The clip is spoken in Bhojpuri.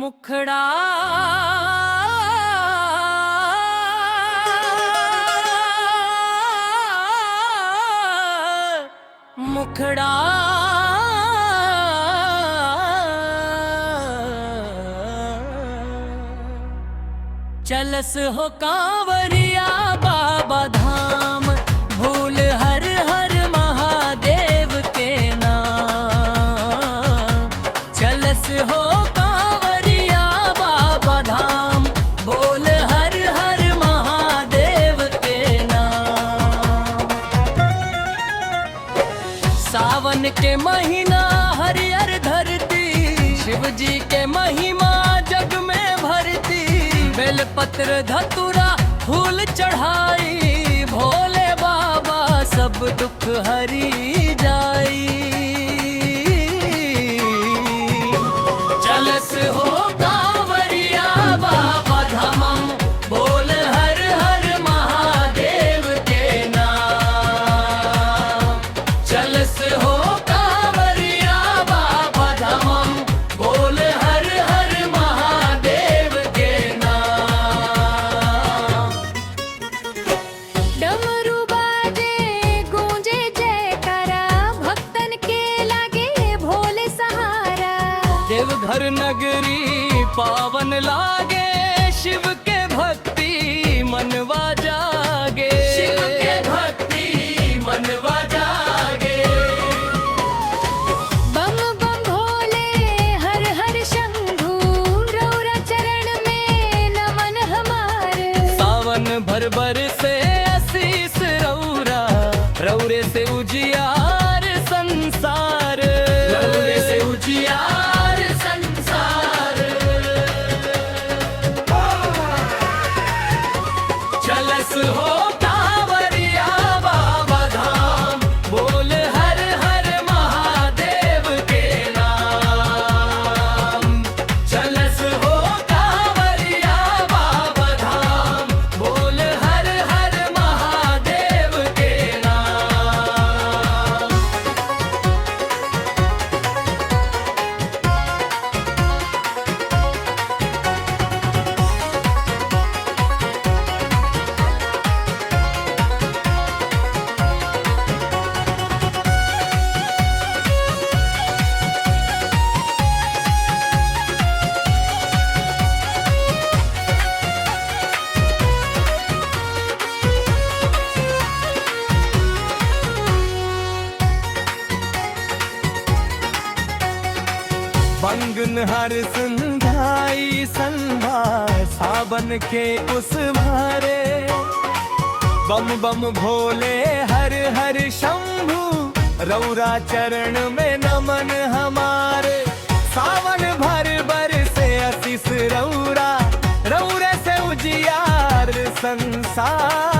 मुखड़ा मुखड़ा चलस हो कांवरिया बाबा धाम, भूल हर हर महादेव के नाम। चलस हो कांवरिया बाबा धाम, बोल हर हर महादेव के नाम। सावन के महीना हरियर धरती, शिव जी के महिमा जग में भरती। बेलपत्र धतुरा फूल चढ़ाई, भोले बाबा सब दुख हरी जाई। चलस हो कांवरिया बाबा धाम, बोल हर हर महादेव के नाम। चलस हो कांवरिया बाबा धाम, बोल हर हर महादेव के नाम। डमरू बाजे गूंजे जयकारा, भक्तन के लागे भोले सहारा। देवघर नगरी पावन लागे, शिव के भक्ति मनवा जागे। शिव के भक्ति मनवा जागे। बम बम भोले हर हर शंभू, रौरा चरण में नमन हमार। सावन भर बर से आशीष रौरा, रौरे से उजियार संसार। रौरे से उजियार संसार। चलस हो कांवरिया बाबा धाम, बोल हर हर महादेव के नाम। चलस हो कांवरिया बाबा धाम, बोल हर हर महादेव के नाम। बंगन हर संध्याई संध्या, सावन के उस मारे। बम बम भोले हर हर शंभू, रौरा चरण में नमन हमारे। सावन भर बर से आशीष रौरा, रौरे से उजियार संसार।